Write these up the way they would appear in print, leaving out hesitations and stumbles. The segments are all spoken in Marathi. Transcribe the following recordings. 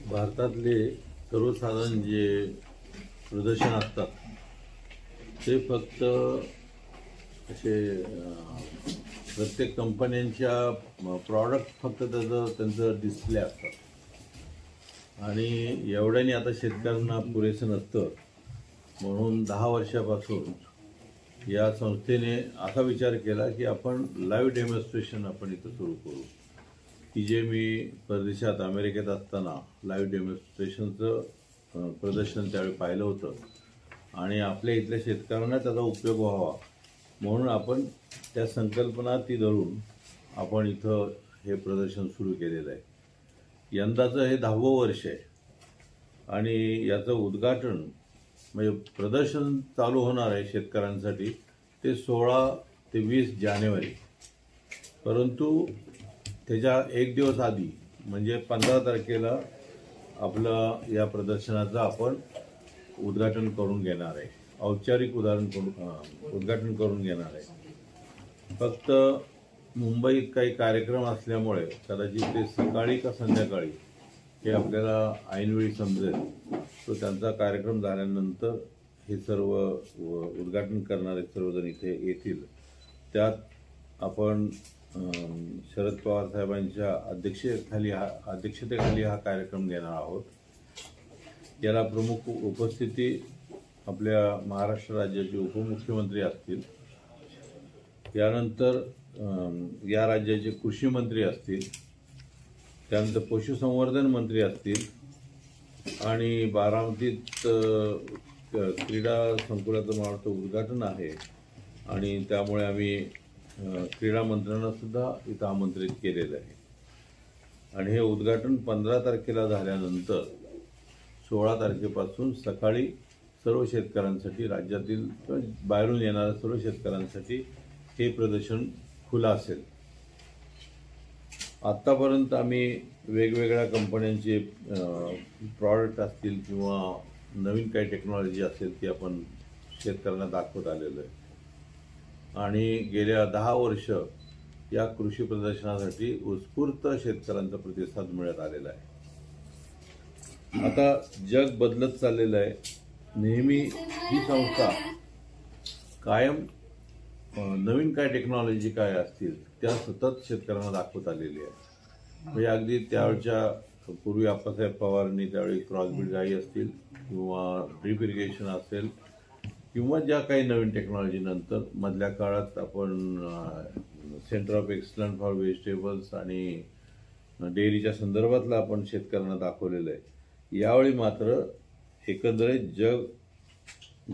भारतातले सर्वसाधारण जे प्रदर्शन असतात ते फक्त असे प्रत्येक कंपन्यांच्या प्रॉडक्ट फक्त त्यांचं डिस्प्ले असतात आणि एवढ्याने आता शेतकऱ्यांना पुरेसं नसतं. म्हणून 10 वर्षापासून या संस्थेने असा विचार केला की आपण लाईव्ह डेमॉन्स्ट्रेशन आपण इथं सुरू करू, की जे मी परदेशात अमेरिकेत असताना लाईव्ह डेमॉन्स्ट्रेशनचं प्रदर्शन त्यावेळी पाहिलं होतं आणि आपल्या इथल्या शेतकऱ्यांना त्याचा उपयोग व्हावा म्हणून आपण त्या संकल्पना ती धरून आपण इथं हे प्रदर्शन सुरू केलेलं आहे. यंदाचं हे 10वं वर्ष आहे आणि याचं उद्घाटन म्हणजे प्रदर्शन चालू होणार आहे शेतकऱ्यांसाठी ते 16 ते 20 जानेवारी, परंतु त्याच्या एक दिवस आधी म्हणजे 15 तारखेला आपलं या प्रदर्शनाचं आपण उद्घाटन करून घेणार आहे, औपचारिक उद्घाटन करून घेणार आहे. फक्त मुंबईत काही कार्यक्रम असल्यामुळे कदाचित ते सकाळी का संध्याकाळी हे आपल्याला ऐनवेळी समजेल. तो त्यांचा कार्यक्रम झाल्यानंतर हे सर्व उद्घाटन करणारे सर्वजण इथे येतील. त्यात आपण शरद पवार साहेबांच्या अध्यक्षतेखाली हा कार्यक्रम घेणार आहोत. याला प्रमुख उपस्थिती आपल्या महाराष्ट्र राज्याचे उपमुख्यमंत्री असतील, यानंतर या राज्याचे कृषी मंत्री असतील, त्यानंतर पशुसंवर्धन मंत्री असतील आणि बारामतीत क्रीडा संकुलाचं मला वाटतं उद्घाटन आहे आणि त्यामुळे आम्ही क्रीडा मंत्र्यांना सुद्धा इथं आमंत्रित केलेलं आहे. आणि हे उद्घाटन 15 तारखेला झाल्यानंतर 16 तारखेपासून सकाळी सर्व शेतकऱ्यांसाठी, राज्यातील बाहेरून येणाऱ्या सर्व शेतकऱ्यांसाठी हे प्रदर्शन खुलं असेल. आत्तापर्यंत आम्ही वेगवेगळ्या कंपन्यांचे प्रॉडक्ट असतील किंवा नवीन काही टेक्नॉलॉजी असेल ती आपण शेतकऱ्यांना दाखवत आलेलो आहे आणि गेल्या 10 वर्ष या कृषी प्रदर्शनासाठी उत्स्फूर्त शेतकऱ्यांचा प्रतिसाद मिळत आलेला आहे. आता जग बदलत चाललेलं आहे. नेहमी ही संस्था कायम नवीन काय टेक्नॉलॉजी काय असतील त्या सतत शेतकऱ्यांना दाखवत आलेली आहे. म्हणजे अगदी त्यावेळच्या पूर्वी आप्पासाहेब पवारांनी त्यावेळी क्रॉसब्रीड गाई असतील किंवा ड्रीप इरिगेशन असेल किंवा ज्या काही नवीन टेक्नॉलॉजी नंतर मधल्या काळात आपण centre of excellence for vegetables आणि डेअरीच्या संदर्भातलं आपण शेतकऱ्यांना दाखवलेलं आहे. यावेळी मात्र एकंदरीत जग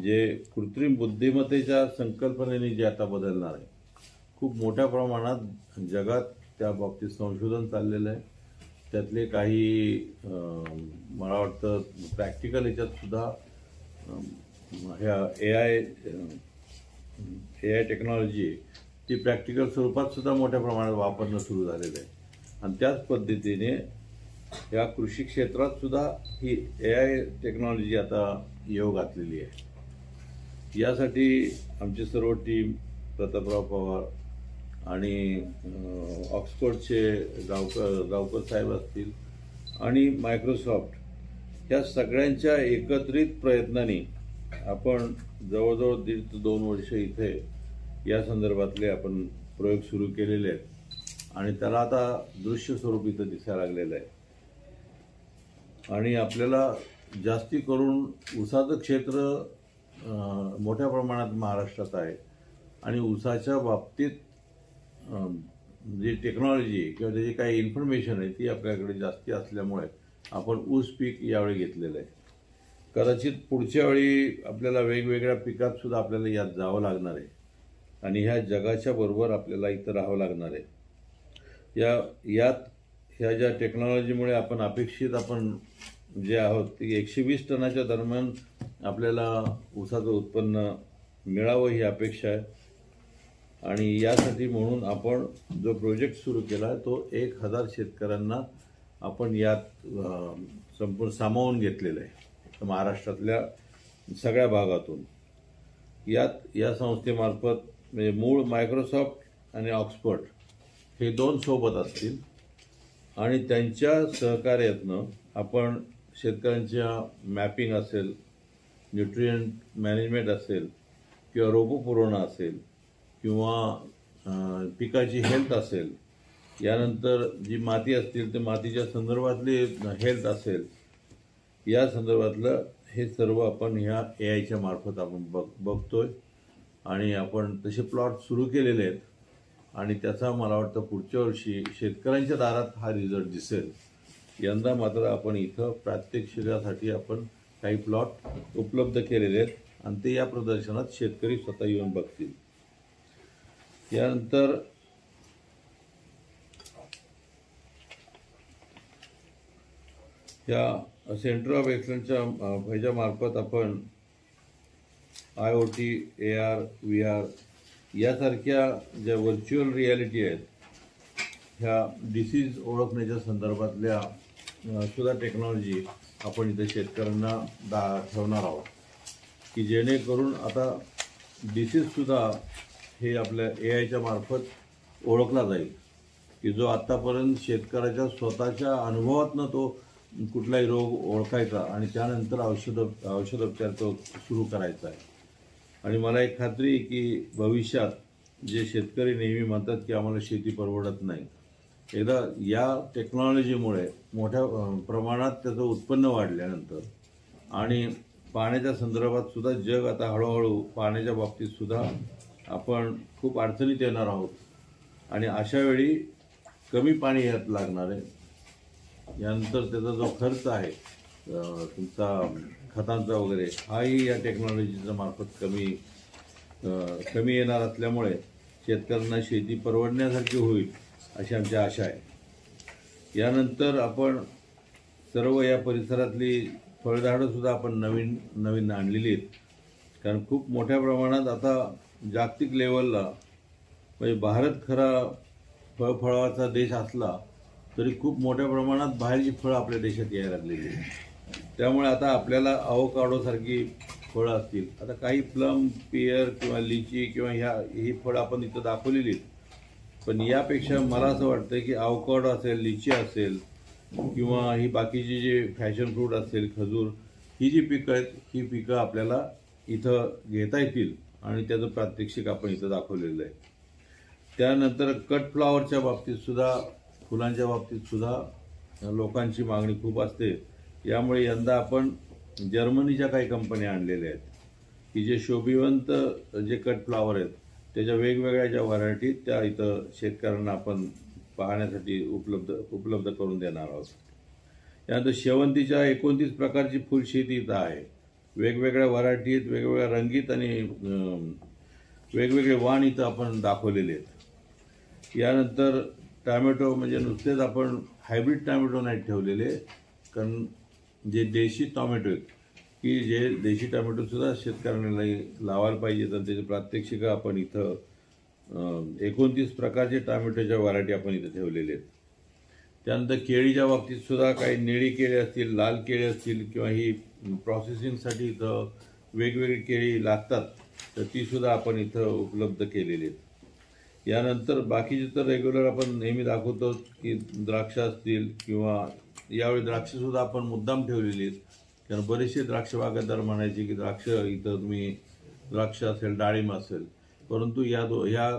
जे कृत्रिम बुद्धिमत्तेच्या संकल्पनेने जे आता बदलणार आहे, खूप मोठ्या प्रमाणात जगात त्या बाबतीत संशोधन चाललेलं आहे. त्यातले काही मला वाटतं प्रॅक्टिकल याच्यात सुद्धा ह्या ए आय टेक्नॉलॉजी ती प्रॅक्टिकल स्वरूपात सुद्धा मोठ्या प्रमाणात वापरणं सुरू झालेलं आहे. आणि त्याच पद्धतीने या कृषी क्षेत्रात सुद्धा ही AI टेक्नॉलॉजी आता येऊ घातलेली आहे. यासाठी आमची सर्व टीम, प्रतापराव पवार आणि ऑक्सफोर्डचे गावकर साहेब असतील आणि मायक्रोसॉफ्ट या सगळ्यांच्या एकत्रित प्रयत्नांनी आपण जवळजवळ 1.5 ते 2 वर्ष इथे या संदर्भातले आपण प्रयोग सुरू केलेले आहेत आणि त्याला आता दृश्य स्वरूप इथं दिसायला लागलेलं आहे. आणि आपल्याला जास्ती करून ऊसाचं क्षेत्र मोठ्या प्रमाणात महाराष्ट्रात आहे आणि ऊसाच्या बाबतीत जी टेक्नॉलॉजी किंवा त्याची काही इन्फॉर्मेशन आहे ती आपल्याकडे जास्ती असल्यामुळे आपण ऊस पीक यावेळी घेतलेलं आहे. कदाचित पुढच्या वेळी आपल्याला वेगवेगळ्या पिकात सुद्धा आपल्याला यात जावं लागणार आहे आणि ह्या जगाच्या बरोबर आपल्याला इथं राहावं लागणार आहे. ह्या ज्या टेक्नॉलॉजीमुळे आपण आपण जे आहोत ती 120 टनाच्या दरम्यान आपल्याला ऊसाचं उत्पन्न मिळावं ही अपेक्षा आहे. आणि यासाठी म्हणून आपण जो प्रोजेक्ट सुरू केला आहे तो 1000 शेतकऱ्यांना आपण यात संपूर्ण सामावून घेतलेलं आहे महाराष्ट्रातल्या सगळ्या भागातून. या संस्थेमार्फत म्हणजे मूळ मायक्रोसॉफ्ट आणि ऑक्सफोर्ड हे 2 सोबत असतील आणि त्यांच्या सहकार्यातनं आपण शेतकऱ्यांच्या मॅपिंग असेल, न्यूट्रिएंट मॅनेजमेंट असेल किंवा रोपं पुरवणं असेल किंवा पिकाची हेल्थ असेल, यानंतर जी माती असतील ते मातीच्या संदर्भातली हेल्थ असेल, या संदर्भातलं हे सर्व आपण ह्या AIच्या मार्फत आपण बघतोय आणि आपण तसे प्लॉट सुरू केलेले आहेत आणि त्याचा मला वाटतं पुढच्या वर्षी शेतकऱ्यांच्या दारात हा रिझल्ट दिसेल. यंदा मात्र आपण इथं प्रात्यक्षिकासाठी आपण काही प्लॉट उपलब्ध केलेले आहेत आणि ते या प्रदर्शनात शेतकरी स्वतः येऊन बघतील. यानंतर या सेंटर ऑफ एक्सलन्सच्या ह्याच्या मार्फत आपण IoT, AR, VR यासारख्या ज्या व्हर्च्युअल रियालिटी आहेत, ह्या डिसीज ओळखण्याच्या संदर्भातल्या सुद्धा टेक्नॉलॉजी आपण इथे शेतकऱ्यांना ठेवणार आहोत, की जेणेकरून आता डिसीजसुद्धा हे आपल्या AIच्या मार्फत ओळखला जाईल, की जो आत्तापर्यंत शेतकऱ्याच्या स्वतःच्या अनुभवातनं तो कुठलाही रोग ओळखायचा आणि त्यानंतर औषधोपचार तो सुरू करायचा आहे. आणि मला एक खात्री आहे की भविष्यात जे शेतकरी नेहमी म्हणतात की आम्हाला शेती परवडत नाही, एकदा या टेक्नॉलॉजीमुळे मोठ्या प्रमाणात त्याचं उत्पन्न वाढल्यानंतर आणि पाण्याच्या संदर्भात सुद्धा जग आता हळूहळू पाण्याच्या बाबतीत सुद्धा आपण खूप अडचणीत येणार आहोत आणि अशा वेळी कमी पाणी यात लागणार आहे. यानंतर त्याचा जो खर्च आहे तुमचा खतांचा वगैरे, हाही या टेक्नॉलॉजीच्या मार्फत कमी येणार असल्यामुळे शेतकऱ्यांना शेती परवडण्यासारखी होईल अशी आमची आशा आहे. यानंतर आपण सर्व या परिसरातली फळझाडंसुद्धा आपण नवीन आणलेली आहेत, कारण खूप मोठ्या प्रमाणात आता जागतिक लेवलला म्हणजे भारत खरा फळफळाचा देश असला तरी खूप मोठ्या प्रमाणात बाहेरची फळं आपल्या देशात यायला लागलेली आहेत. त्यामुळे आता आपल्याला अवोकाडोसारखी फळं असतील, आता काही प्लम, पियर किंवा लिची किंवा ही फळं आपण इथं दाखवलेली आहेत, पण यापेक्षा मला असं वाटतं की अवोकाडो असेल, लिची असेल किंवा ही बाकीची जे फॅशन फ्रूट असेल, खजूर, ही जी पिकं आहेत, ही पिकं आपल्याला इथं घेता येतील आणि त्याचं प्रात्यक्षिक आपण इथं दाखवलेलं आहे. त्यानंतर कट फ्लॉवरच्या बाबतीत सुद्धा, फुलांच्या बाबतीत सुद्धा लोकांची मागणी खूप असते. यामुळे यंदा आपण जर्मनीच्या काही कंपन्या आणलेल्या आहेत की जे शोभिवंत जे कट फ्लॉवर आहेत त्याच्या वेगवेगळ्या ज्या व्हरायटी त्या इथं शेतकऱ्यांना आपण पाहण्यासाठी उपलब्ध करून देणार आहोत. यानंतर शेवंतीच्या 29 प्रकारची फुलशेती इथं आहे. वेगवेगळ्या व्हरायटीत, वेगवेगळ्या रंगीत आणि वेगवेगळे वाण इथं आपण दाखवलेले आहेत. यानंतर टॅमॅटो म्हणजे नुसतेच आपण हायब्रिड टॅमॅटो नाही ठेवलेले, कारण जे देशी टॉमॅटो आहेत की जे देशी टॅमॅटोसुद्धा शेतकऱ्यांना लावायला पाहिजेत आणि त्याचे प्रात्यक्षिकं आपण इथं 29 प्रकारचे टॅमॅटोच्या व्हरायटी आपण इथं ठेवलेले आहेत. त्यानंतर केळीच्या बाबतीत सुद्धा काही निळी केळी असतील, लाल केळी असतील किंवा ही प्रोसेसिंगसाठी इथं वेगवेगळी केळी लागतात तर तीसुद्धा आपण इथं उपलब्ध केलेली आहेत. यानंतर बाकीचे तर रेग्युलर आपण नेहमी दाखवतो की द्राक्ष असतील किंवा यावेळी द्राक्षसुद्धा आपण मुद्दाम ठेवलेली आहेत, कारण बरेचसे द्राक्ष बागायतदार म्हणायचे की द्राक्ष इथं तुम्ही द्राक्ष असेल, डाळिंब असेल, परंतु ह्या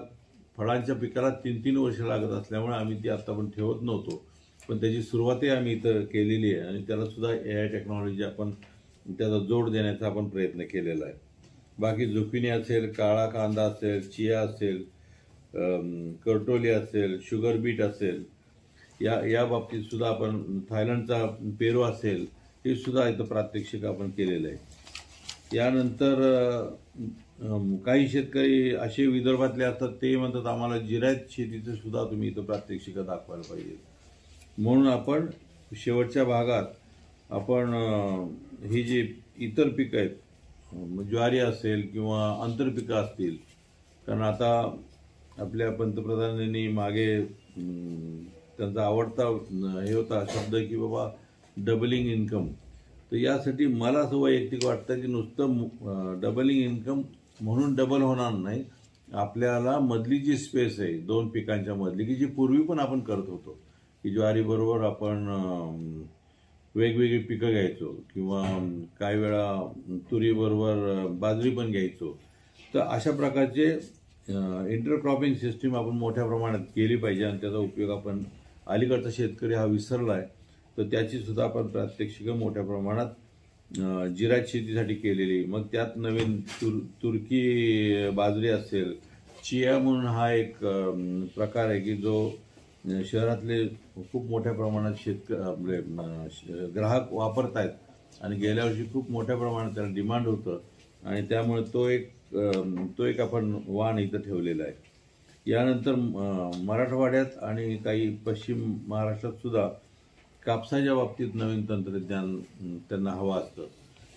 फळांच्या पिकाला 3-3 वर्ष लागत असल्यामुळे आम्ही ती आत्ता पण ठेवत नव्हतो, पण त्याची सुरुवातही आम्ही इथं केलेली आहे आणि त्यालासुद्धा AI टेक्नॉलॉजी आपण त्याचा जोड देण्याचा आपण प्रयत्न केलेला आहे. बाकी झुकिनी असेल, काळा कांदा असेल, चिया असेल, कर्टोली असेल, शुगर बीट असेल, या बाबतीत सुद्धा आपण थायलंडचा पेरू असेल, हे सुद्धा इथं प्रात्यक्षिक आपण केलेलं आहे. यानंतर काही शेतकरी असे विदर्भातले असतात ते म्हणतात आम्हाला जिरायत शेतीचं सुद्धा तुम्ही इथं प्रात्यक्षिकं दाखवायला पाहिजे. म्हणून आपण शेवटच्या भागात आपण ही जी इतर पिकं आहेत, ज्वारी असेल किंवा आंतरपिकं असतील, कारण आता आपल्या पंतप्रधानांनी मागे त्यांचा आवडता हे होता शब्द की बाबा डबलिंग इन्कम, तर यासाठी मला असं वैयक्तिक वाटतं की नुसतं डबलिंग इन्कम म्हणून डबल होणार नाही, आपल्याला मधली जी स्पेस आहे 2 पिकांच्या मधली की जी पूर्वी पण आपण करत होतो की ज्वारीबरोबर आपण वेगवेगळी पिकं घ्यायचो किंवा काही वेळा तुरीबरोबर बाजरी पण घ्यायचो. तर अशा प्रकारचे इंटरक्रॉपिंग सिस्टीम आपण मोठ्या प्रमाणात केली पाहिजे आणि त्याचा उपयोग आपण अलीकडचा शेतकरी हा विसरला आहे. तर त्याची सुद्धा आपण प्रात्यक्षिकं मोठ्या प्रमाणात जिरायत शेतीसाठी केलेली. मग त्यात नवीन तुर्की बाजरी असेल, चिया म्हणून हा एक प्रकार आहे की जो शहरातले खूप मोठ्या प्रमाणात आपले ग्राहक वापरत आहेत आणि गेल्या वर्षी खूप मोठ्या प्रमाणात त्याला डिमांड होतं आणि त्यामुळे तो एक आपण वाण इथं ठेवलेला आहे. यानंतर मराठवाड्यात आणि काही पश्चिम महाराष्ट्रात सुद्धा कापसाच्या बाबतीत नवीन तंत्रज्ञान त्यांना हवं असतं.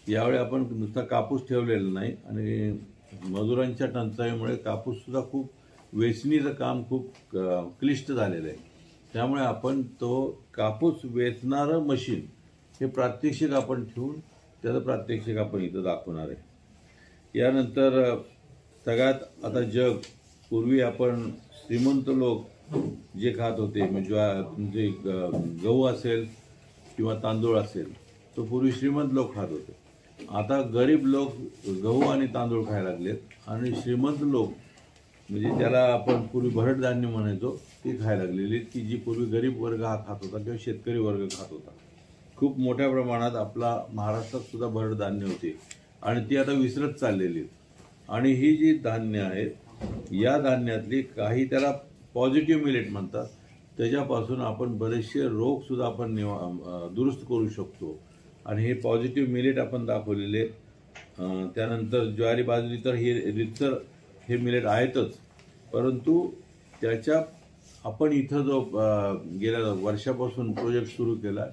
यावेळी आपण नुसता कापूस ठेवलेला नाही आणि मजुरांच्या टंचाईमुळे कापूससुद्धा खूप वेचणीचं काम खूप क्लिष्ट झालेलं आहे. त्यामुळे आपण तो कापूस वेचणारं मशीन हे प्रात्यक्षिक आपण ठेवून त्याचं प्रात्यक्षिक आपण इथं दाखवणार आहे. यानंतर सगळ्यात आता पूर्वी आपण श्रीमंत लोक जे खात होते म्हणजे गहू असेल किंवा तांदूळ असेल तो पूर्वी श्रीमंत लोक खात होते. आता गरीब लोक गहू आणि तांदूळ खायला लागलेत आणि श्रीमंत लोक म्हणजे त्याला आपण पूर्वी भरड धान्य म्हणायचो ती खायला लागलेली की जी पूर्वी गरीब वर्ग हा खात होता किंवा शेतकरी वर्ग खात होता. खूप मोठ्या प्रमाणात आपला महाराष्ट्रात सुद्धा भरड धान्य होती आणि ती आता विसरत चाललेली. आणि ही जी धान्य आहेत या धान्यातली काही त्याला पॉझिटिव्ह मिलेट म्हणतात, त्याच्यापासून आपण बरेचसे रोग सुद्धा आपण दुरुस्त करू शकतो आणि हे पॉझिटिव्ह मिलेट आपण दाखवलेले. त्यानंतर ज्वारी बाजरी तर ही रितसर हे मिलेट आहेतच, परंतु त्याच्या आपण इथं जो गेल्या वर्षापासून प्रोजेक्ट सुरू केला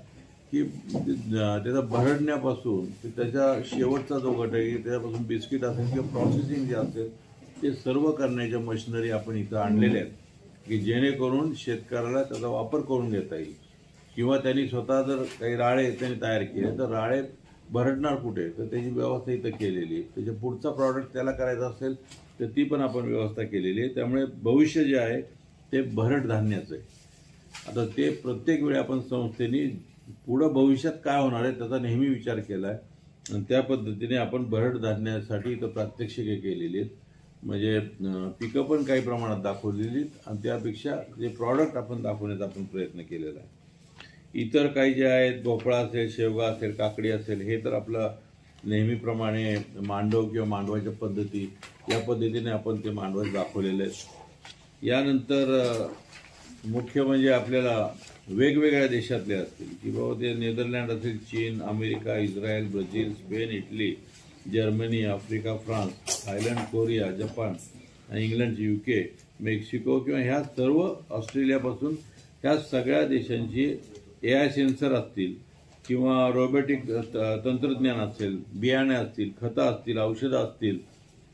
की त्याचा भरडण्यापासून ते त्याच्या शेवटचा जो गट आहे त्याच्यापासून बिस्किट असेल किंवा प्रोसेसिंग जे असेल ते सर्व करण्याच्या मशिनरी आपण इथं आणलेल्या आहेत की जेणेकरून शेतकऱ्याला त्याचा वापर करून घेता येईल. किंवा त्यांनी स्वतः जर काही राळे त्यांनी तयार केले तर राळे भरडणार कुठे तर त्याची व्यवस्था इथं केलेली आहे. त्याच्या पुढचा प्रॉडक्ट त्याला करायचा असेल तर ती पण आपण व्यवस्था केलेली आहे. त्यामुळे भविष्य जे आहे ते भरड धान्याचं आहे. आता ते प्रत्येक वेळी आपण संस्थेने पुढं भविष्यात काय होणार आहे त्याचा नेहमी विचार केला आहे आणि त्या पद्धतीने आपण भरड धान्यासाठी इथं प्रात्यक्षिके केलेली आहेत. म्हणजे पिकं पण काही प्रमाणात दाखवलेली आहेत आणि त्यापेक्षा जे प्रॉडक्ट आपण दाखवण्याचा आपण प्रयत्न केलेला आहे. इतर काही जे आहेत भोपळा असेल, शेवगा असेल, काकडी असेल हे तर आपलं नेहमीप्रमाणे मांडव किंवा मांडवाच्या पद्धती या पद्धतीने आपण ते मांडव दाखवलेले आहेत. यानंतर मुख्य म्हणजे आपल्याला वेगवेगळ्या देशातले असतील की बाबा ते नेदरलँड असेल, चीन, America, Israel, Brazil, Spain, Italy, Germany, Africa, France, Thailand, Korea, Japan आणि इंग्लंड, UK, मेक्सिको किंवा ह्या सर्व ऑस्ट्रेलियापासून ह्या सगळ्या देशांची AI सेन्सर असतील किंवा रोबोटिक तंत्रज्ञान असेल, बियाणे असतील, खतं असतील, औषधं असतील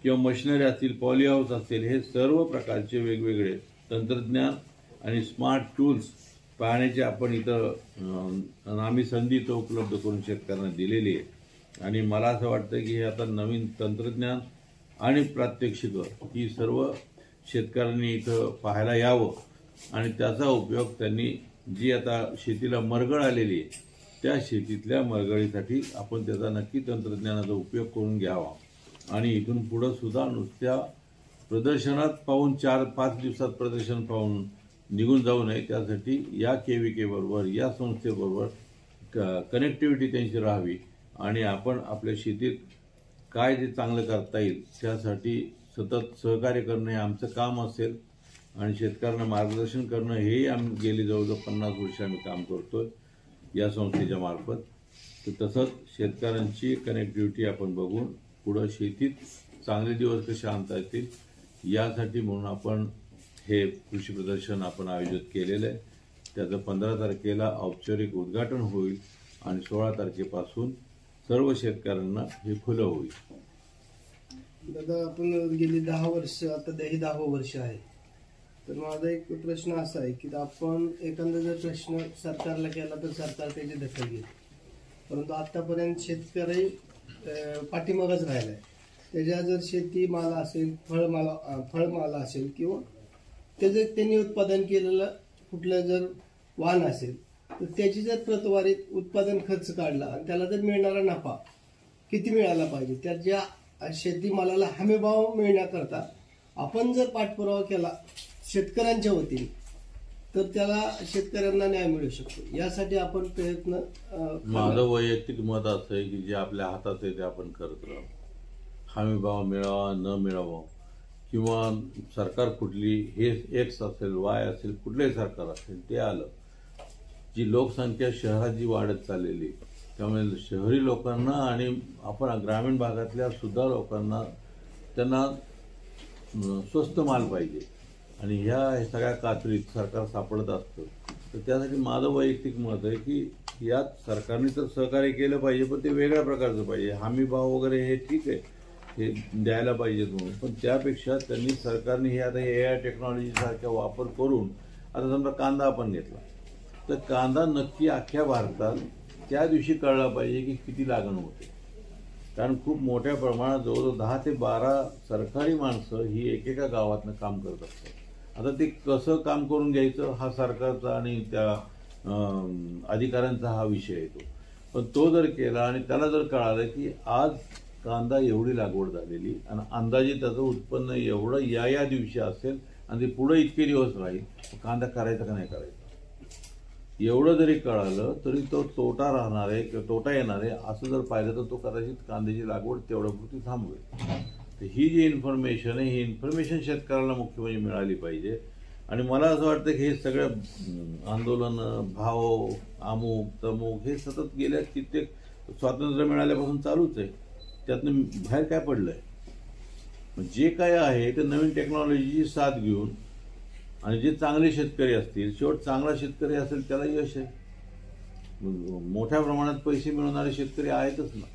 किंवा मशिनरी असतील, पॉली हाऊस असेल, हे सर्व प्रकारचे वेगवेगळे तंत्रज्ञान आणि स्मार्ट टूल्स पाहण्याची आपण इथं आम्ही संधी तो उपलब्ध करून शेतकऱ्यांना दिलेली आहे. आणि मला असं वाटतं की हे आता नवीन तंत्रज्ञान आणि प्रात्यक्षिकं ही सर्व शेतकऱ्यांनी इथं पाहायला यावं आणि त्याचा उपयोग त्यांनी जी आता शेतीला मरगळ आलेली आहे त्या शेतीतल्या मरगळीसाठी आपण त्याचा नक्की तंत्रज्ञानाचा उपयोग करून घ्यावा आणि इथून पुढं सुद्धा नुसत्या प्रदर्शनात पाहून 4-5 दिवसात प्रदर्शन पाहून निघून जाऊ नये. त्यासाठी या KVK बरोबर या संस्थेबरोबर कनेक्टिव्हिटी त्यांची राहावी आणि आपण आपल्या शेतीत काय ते चांगलं करता येईल त्यासाठी सतत सहकार्य करणं हे आमचं काम असेल आणि शेतकऱ्यांना मार्गदर्शन करणं हेही आम्ही गेली जवळजवळ 50 वर्ष आम्ही काम करतोय या संस्थेच्या मार्फत. तर तसंच शेतकऱ्यांची कनेक्टिव्हिटी आपण बघून पुढं शेतीत चांगले दिवस कसे आणता येतील यासाठी म्हणून आपण हे कृषी प्रदर्शन आपण आयोजित केलेलं आहे. त्याचं 15 तारखेला औपचारिक उद्घाटन होईल आणि 16 तारखेपासून सर्व शेतकऱ्यांना हे खुलं होईल. दादा आपण गेली 10 वर्ष आता 10 वर्ष आहे तर माझा एक प्रश्न असा आहे की आपण एखादा जर प्रश्न सरकारला केला तर सरकार त्याची दखल घेईल, परंतु आतापर्यंत शेतकरी पाठीमागच राहिलाय. त्याच्या जर शेती माल असेल, फळमाला असेल किंवा त्याचं त्यांनी उत्पादन केलेलं कुठलं जर वाहन असेल तर त्याची जर प्रतवारीत उत्पादन खर्च काढला आणि त्याला जर मिळणारा नफा किती मिळाला पाहिजे, त्याच्या शेतीमालाला हमीभाव मिळण्याकरता आपण जर पाठपुरावा केला शेतकऱ्यांच्या वतीने तर त्याला शेतकऱ्यांना न्याय मिळू शकतो. यासाठी आपण प्रयत्न माझं वैयक्तिक मत असं आहे की जे आपल्या हातात आहे ते आपण करत राहू. हमीभाव मिळावा न मिळावा किंवा सरकार कुठली, हे एक्स असेल वाय असेल कुठलंही सरकार असेल ते आलं, जी लोकसंख्या शहरात जी वाढत चाललेली त्यामुळे शहरी लोकांना आणि आपण ग्रामीण भागातल्या सुद्धा लोकांना त्यांना स्वस्त माल पाहिजे आणि ह्या सगळ्या कात्रीत सरकार सापडत असतं. तर त्यासाठी माझं वैयक्तिक मत आहे की यात सरकारने तर सहकार्य केलं पाहिजे, पण ते वेगळ्या प्रकारचं पाहिजे. हमी भाव वगैरे हे ठीक आहे, हे द्यायला पाहिजेत म्हणून, पण त्यापेक्षा त्यांनी सरकारने हे आता AI टेक्नॉलॉजीसारखा वापर करून, आता समजा कांदा आपण घेतला तर कांदा नक्की अख्ख्या भारतात त्या दिवशी कळला पाहिजे की किती लागण होते. कारण खूप मोठ्या प्रमाणात जवळजवळ 10 ते 12 सरकारी माणसं ही एकेका गावातनं काम करत असतात. आता ते कसं काम करून घ्यायचं हा सरकारचा आणि त्या अधिकाऱ्यांचा हा विषय येतो. पण तो जर केला आणि त्याला जर कळालं की आज कांदा एवढी लागवड झालेली आणि अंदाजे त्याचं उत्पन्न एवढं या दिवशी असेल आणि ते पुढे इतके दिवस राहील, कांदा करायचा का नाही करायचा एवढं जरी कळालं तरी तो तोटा राहणार आहे किंवा तोटा येणार आहे असं जर पाहिलं तर तो कदाचित कांद्याची लागवड तेवढ्यापुरती थांबवेल. तर ही जी इन्फॉर्मेशन आहे ही इन्फॉर्मेशन शेतकऱ्याला मुख्य म्हणजे मिळाली पाहिजे. आणि मला असं वाटतं की हे सगळं आंदोलन, भाव, अमुक तमुक हे सतत गेल्या कित्येक स्वातंत्र्य मिळाल्यापासून चालूच आहे. त्यातनं बाहेर काय पडलंय? जे काय आहे ते नवीन टेक्नॉलॉजीची साथ घेऊन आणि जे चांगले शेतकरी असतील, शेवट चांगला शेतकरी असेल त्याला यश आहे. मोठ्या प्रमाणात पैसे मिळवणारे शेतकरी आहेतच ना,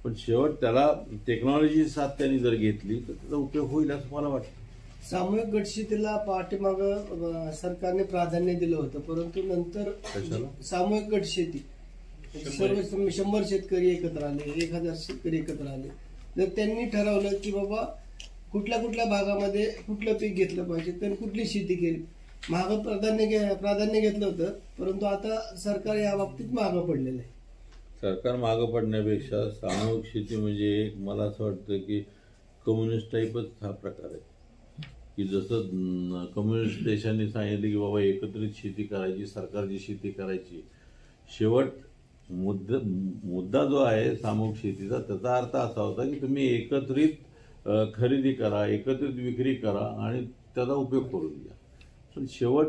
पण शेवट त्याला टेक्नॉलॉजी साथ त्यांनी जर घेतली तर त्याचा उपयोग होईल असं मला वाटतं. सामूहिक गटशेतीला पाठीमाग सरकारने प्राधान्य दिलं होतं, परंतु नंतर सामूहिक गटशेती सर्व 100 शेतकरी एकत्र आले, 1000 शेतकरी एकत्र आले, जर त्यांनी ठरवलं की बाबा कुठल्या भागामध्ये कुठलं पीक घेतलं पाहिजे तर कुठली शेती केली, मागं प्राधान्य घेतलं होतं, परंतु आता सरकार या बाबतीत मागं पडलेलं आहे. सरकार मागं पडण्यापेक्षा सामूहिक शेती म्हणजे एक मला असं वाटतं की कम्युनिस्ट टाईपच हा प्रकार आहे की जसं कम्युनिस्ट देशांनी सांगितलं की बाबा एकत्रित शेती करायची, सरकारची शेती करायची. शेवट मुद्दा जो आहे सामूहिक शेतीचा त्याचा अर्थ असा होता की तुम्ही एकत्रित खरेदी करा, एकत्रित विक्री करा आणि त्याचा उपयोग करून घ्या. पण शेवट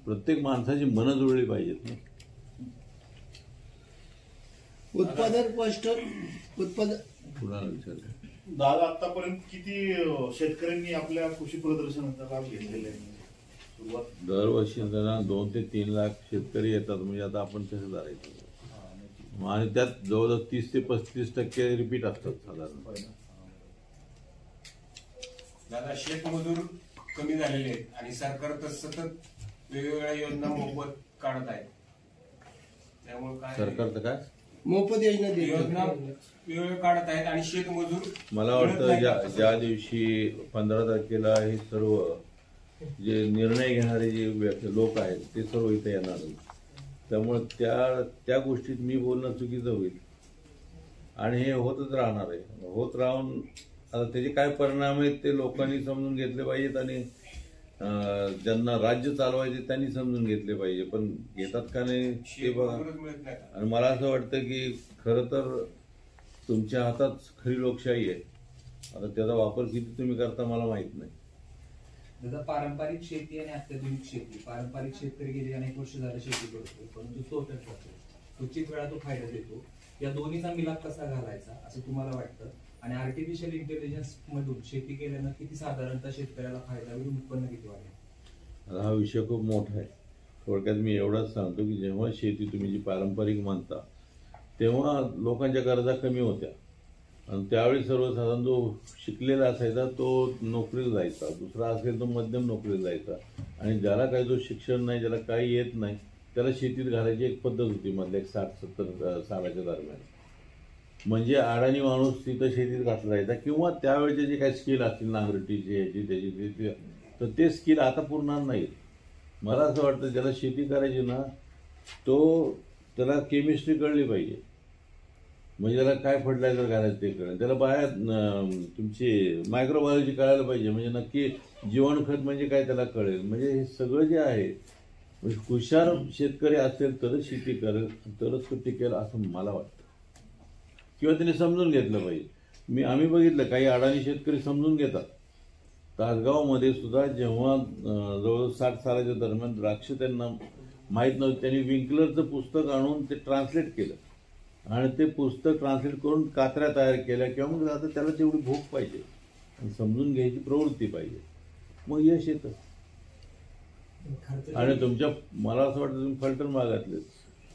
प्रत्येक माणसाची मनं जुळली पाहिजेत ना. उत्पादन कुणाला विचारलं दादा, आतापर्यंत किती शेतकऱ्यांनी आपल्या कृषी प्रदर्शनाचा लाभ घेतलेला आहे? सुरुवात दरवर्षी त्यांना 2 ते 3 लाख शेतकरी येतात. म्हणजे आता आपण कसं धरायचं आणि त्यात जवळजवळ 30 ते 35% रिपीट असतात साधारण. दादा, शेतमजूर कमी झालेले आहेत आणि सरकार तर सतत वेगवेगळ्या योजना मोफत काढत आहे. त्यामुळे काय सरकारचं काय मोफत योजना वेगवेगळे काढत आहेत आणि शेतमजूर मला वाटतं ज्या दिवशी 15 तारखेला हे सर्व जे निर्णय घेणारे जे लोक आहेत ते सर्व इथे येणार. त्यामुळे त्या गोष्टीत मी बोलणं चुकीचं होईल आणि हे होतच राहणार आहे. होत राहून आता त्याचे काय परिणाम आहेत ते लोकांनी समजून घेतले पाहिजेत आणि ज्यांना राज्य चालवायचे त्यांनी समजून घेतले पाहिजे. पण घेतात का नाही ते बघा. आणि मला असं वाटतं की खरं तर तुमच्या हातात खरी लोकशाही आहे. आता त्याचा वापर किती तुम्ही करता मला माहित नाही. दादा, पारंपरिक शेती आणि अत्याधुनिक शेती, पारंपरिक शेतकरी गेली अनेक वर्ष झालं शेती करतो, परंतु तोट्यात जातो, क्वचित वेळा तो फायदा देतो. या दोन्हीचा मिलाप कसा घालायचा असं तुम्हाला वाटतं? आणि आर्टिफिशियल इंटेलिजन्स मधून शेती केल्यानं किती साधारणतः शेतकऱ्याला फायदा होईल, उत्पन्न किती वाढेल? हा विषय खूप मोठा आहे. थोडक्यात मी एवढंच सांगतो की जेव्हा शेती तुम्ही जी पारंपरिक मानता तेव्हा लोकांच्या गरजा कमी होत्या आणि त्यावेळी सर्वसाधारण जो शिकलेला असायचा तो नोकरीला जायचा, दुसरा असेल तो मध्यम नोकरीला जायचा आणि ज्याला काही जो शिक्षण नाही, ज्याला काही येत नाही त्याला शेतीत घालायची एक पद्धत होती मधल्या 60-70 सालाच्या दरम्यान. म्हणजे अडाणी माणूस तिथं शेतीत घातला जायचा किंवा त्यावेळेचे जे काही स्किल असतील नांगरटीचे ह्याची त्याची तर ते स्किल आता पुरणार नाहीत. मला असं वाटतं ज्याला शेती करायची ना त्याला केमिस्ट्री कळली पाहिजे. म्हणजे त्याला काय फर्टिलायझर घालायचं ते कळेल, त्याला बाहेर तुमची मायक्रोबायोलॉजी कळायला पाहिजे, म्हणजे नक्की जीवाणूखत म्हणजे काय त्याला कळेल. म्हणजे हे सगळं जे आहे, म्हणजे हुशार शेतकरी असेल तरच शेती करेल, तरच तो टिकेल असं मला वाटतं, किंवा त्यांनी समजून घेतलं पाहिजे. आम्ही बघितलं काही अडाणी शेतकरी समजून घेतात. तासगावमध्ये सुद्धा जेव्हा जवळ 60 सालाच्या दरम्यान द्राक्ष त्यांना माहीत नव्हतं, त्यांनी विंकलरचं पुस्तक आणून ते ट्रान्सलेट केलं आणि ते पुस्तक ट्रान्सलेट करून कात्र्या तयार केल्या. किंवा मग आता त्याला तेवढी भूक पाहिजे आणि समजून घ्यायची प्रवृत्ती पाहिजे, मग यश येतं. आणि मला असं वाटतं तुम्ही फलटण भागातले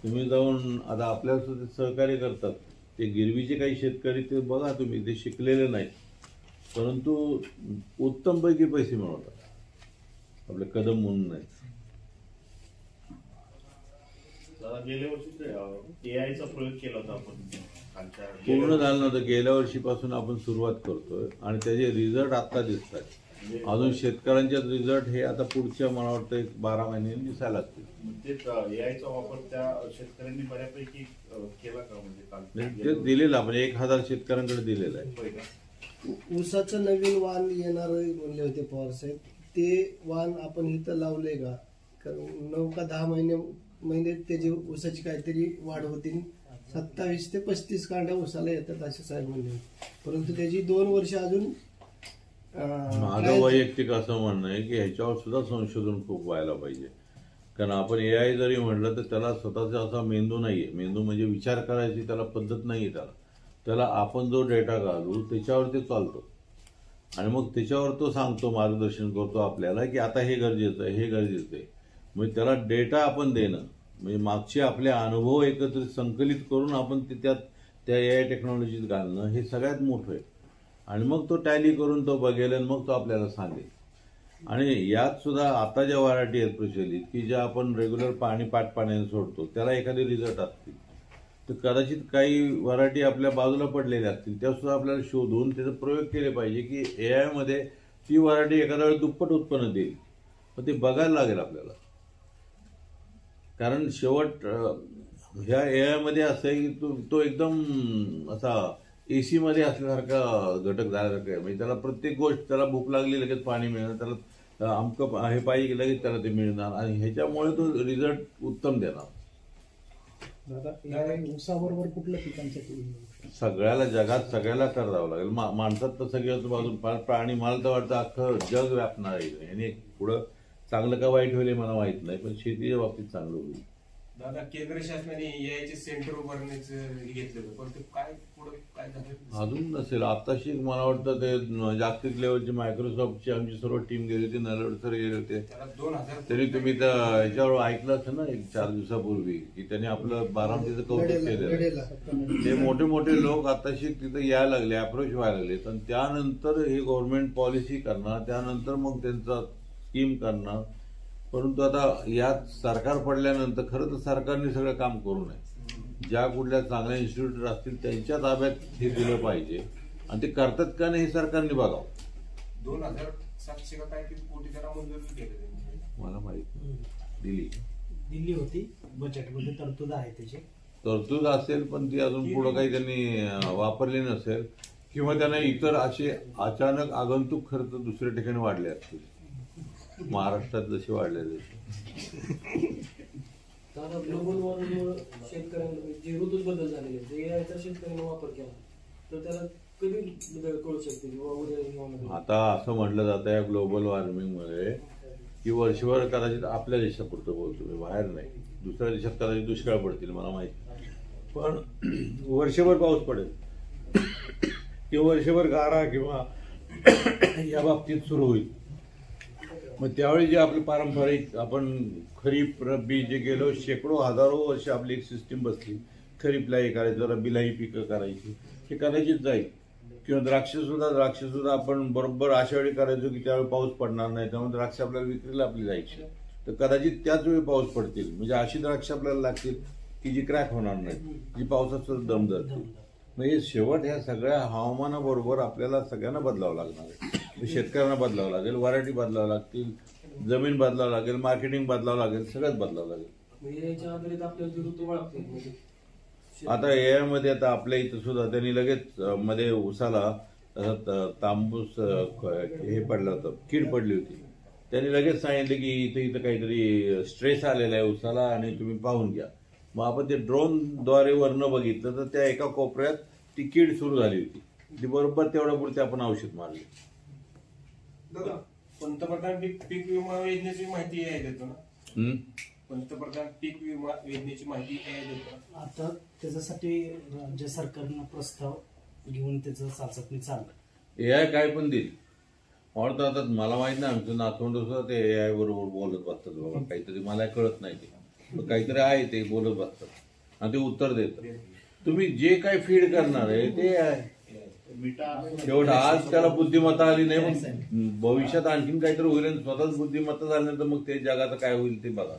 तुम्ही जाऊन आता आपल्याला सहकार्य करतात ते गिरवीचे काही शेतकरी, ते बघा तुम्ही, ते शिकलेले नाहीत परंतु उत्तमपैकी पैसे मिळवतात, आपले कदम म्हणून नाही. गेल्या वर्षी एआयचा प्रयोग केला होता आपण, पूर्ण झालं नव्हतं. गेल्या वर्षीपासून आपण सुरुवात करतोय आणि त्याचे रिझल्ट आता दिसतात. अजून शेतकऱ्यांचे रिझल्ट हे आता पुढच्या मला वाटतं 12 महिन्यांनी दिसायला लागतील. एआयचा वापर त्या शेतकऱ्यांनी बऱ्यापैकी केला का? म्हणजे ते दिलेलं आपण 1000 शेतकऱ्यांकडे दिलेलं आहे. ऊसाचं नवीन वाण येणार म्हणले होते पवार साहेब, ते वाण आपण इथं लावलंय का? कारण 9 का 10 महिने त्याची ऊसाची काहीतरी वाढ होती. 27 ते 35 कांड्या ऊसाला येतात असे साहेब म्हणले, परंतु त्याची 2 वर्ष अजून. माझं वैयक्तिक असं म्हणणं आहे की ह्याच्यावर सुद्धा संशोधन खूप व्हायला पाहिजे. कारण आपण एआय जरी म्हटलं तर त्याला स्वतःचा असा मेंदू नाहीये. मेंदू म्हणजे विचार करायची त्याला पद्धत नाहीये. त्याला आपण जो डेटा घालू त्याच्यावर ते चालतो आणि मग त्याच्यावर तो सांगतो, मार्गदर्शन करतो आपल्याला की आता हे गरजेचं आहे, हे गरजेचं आहे. म्हणजे त्याला डेटा आपण देणं, म्हणजे मागचे आपले अनुभव एकत्रित संकलित करून आपण त्या एआय टेक्नॉलॉजीत घालणं हे सगळ्यात मोठं आहे. आणि मग तो टॅली करून तो बघेल आणि मग तो आपल्याला सांगेल. आणि यात सुद्धा आता ज्या व्हरायटी आहेत प्रचलित की ज्या आपण रेग्युलर पाण्याने सोडतो त्याला एखादे रिझल्ट असतील, तर कदाचित काही व्हरायटी आपल्या बाजूला पडलेल्या असतील, त्या सुद्धा आपल्याला शोधून त्याचा प्रयोग केले पाहिजे की एआय मध्ये ती व्हरायटी एखाद्या वेळेस दुप्पट उत्पन्न देईल. पण ते बघायला लागेल आपल्याला. कारण शेवट ह्या एआय मध्ये असं आहे की तो एकदम असा एसी मध्ये असल्यासारखा घटक झाल्यासारखं आहे. म्हणजे त्याला प्रत्येक गोष्ट, त्याला भूक लागली लगेच पाणी मिळणार, त्याला अमकं हे पाहिजे की लगेच त्याला ते मिळणार आणि ह्याच्यामुळे तो रिझल्ट उत्तम देणार. ऊसाबरोबर कुठल्या पिकांसाठी सगळ्याला जगात सगळ्याला करावं लागेल. माणसात तर सगळ्याच बाजून प्राणी, मला तर वाटतं अख्खं जग व्यापणार आहे. आणि पुढं चांगलं का वाईट होईल मला माहित नाही, पण शेतीच्या बाबतीत चांगलं होईल. दादा, केंद्र शासनाने एआयचे सेंटर उभारण्याचं घेतलेलं, पण ते काय पुढे काय झालं अजून नसेल. आताशी मला वाटतं ते जागतिक लेवलची मायक्रोसॉफ्टची आमची सर्व टीम गेली होती, नलवडे सर गेले होते. तरी तुम्ही याच्यावर ऐकलं असेल ना 1-4 दिवसापूर्वी की त्यांनी आपलं बारामतीचं कौतुक केलं. ते मोठे मोठे लोक आताशी तिथं यायला लागले, अप्रोच व्हायला लागले. पण त्यानंतर ही गव्हर्नमेंट पॉलिसी करणार, त्यानंतर मग त्यांचा स्कीम करणार. परंतु आता यात सरकार पडल्यानंतर खरं तर सरकारने सगळं काम करू नये. ज्या कुठल्या चांगल्या इन्स्टिट्यूट असतील त्यांच्या ताब्यात हे दिलं पाहिजे आणि ते करतात का नाही हे सरकारने बघावं. 2700 काय कोटी त्याला मंजुरी केली मला माहित दिली होती. बजेटमध्ये तरतूद आहे त्याची, तरतूद असेल पण ती अजून पुढं काही त्यांनी वापरली नसेल किंवा त्यांना इतर असे अचानक आगंतुक खर्च दुसऱ्या ठिकाणी वाढले असतील, महाराष्ट्रात जसे वाढलेले. ग्लोबल वॉर्मिंगमुळे शेतकऱ्यांना जे ऋतूत बदल झालेले, जे याचा शेतकऱ्यांनी वापर केला तर त्याला कधी कळू शकते किंवा उद्या. आता असं म्हटलं जातं या ग्लोबल वॉर्मिंगमध्ये की वर्षभर कदाचित आपल्या देशापुरतं बोलतो मी, बाहेर नाही. दुसऱ्या देशात कदाचित दुष्काळ पडतील मला माहिती, पण वर्षभर पाऊस पडेल किंवा वर्षभर गारा किंवा या बाबतीत सुरू होईल. मग त्यावेळी जे आपले पारंपरिक आपण खरीप रब्बी जे गेलो शेकडो हजारो वर्ष आपली एक सिस्टीम बसली, खरीपला हे करायचं, रब्बीला ही पिकं करायची, हे कदाचित जाईल. किंवा द्राक्ष सुद्धा आपण बरोबर अशा वेळी करायचो की त्यावेळी पाऊस पडणार नाही, त्यामुळे द्राक्ष आपल्याला विक्रीला आपली जायची, तर कदाचित त्याच वेळी पाऊस पडतील. म्हणजे अशी द्राक्ष आपल्याला लागतील की जी क्रॅक होणार नाही, जी पावसात दम धरतील. म्हणजे शेवट ह्या सगळ्या हवामानाबरोबर आपल्याला सगळ्यांना बदलावं लागणार आहे. शेतकऱ्यांना बदलावं लागेल, व्हरायटी बदलावं लागतील, जमीन बदलावं लागेल, मार्केटिंग बदलावं लागेल, सगळंच बदलावं लागेल. म्हणजे याच्या आधारित आपल्या ऋतू ओळखते म्हणजे आता AI मध्ये आता आपल्या इथं सुद्धा त्यांनी लगेच मध्ये उसाला तांबूस हे पडलं होतं, कीड पडली होती. त्यांनी लगेच सांगितले की इथं काहीतरी स्ट्रेस आलेला आहे उसाला आणि तुम्ही पाहून घ्या. मग आपण ते ड्रोनद्वारे वरनं बघितलं तर त्या एका कोपऱ्यात ती कीड सुरू झाली होती. ती बरोबर तेवढ्यापुरती आपण औषध मारले. पंतप्रधान पीक विमा योजनेची माहिती AI देतो ना. पंतप्रधान पीक विमा योजनेची माहिती AI देतो. आता त्याच्यासाठी राज्य सरकारनं प्रस्ताव घेऊन त्याचं चाचपणी चाललं. AI काय पण देईल. म्हणून आता मला माहित नाही, आमचं नातवंड सुद्धा ते AI बरोबर बोलत बसतात. बाबा काहीतरी मला कळत नाही ते काहीतरी आहे ते बोलत बसतात आणि ते उत्तर देतात. तुम्ही जे काही फीड करणार आहे ते आहे. शेवट आज त्याला बुद्धिमत्ता आली नाही, पण भविष्यात आणखीन काहीतरी होईल आणि स्वतःच बुद्धिमत्ता झाल्यानंतर मग ते जगाचं काय होईल ते बघा.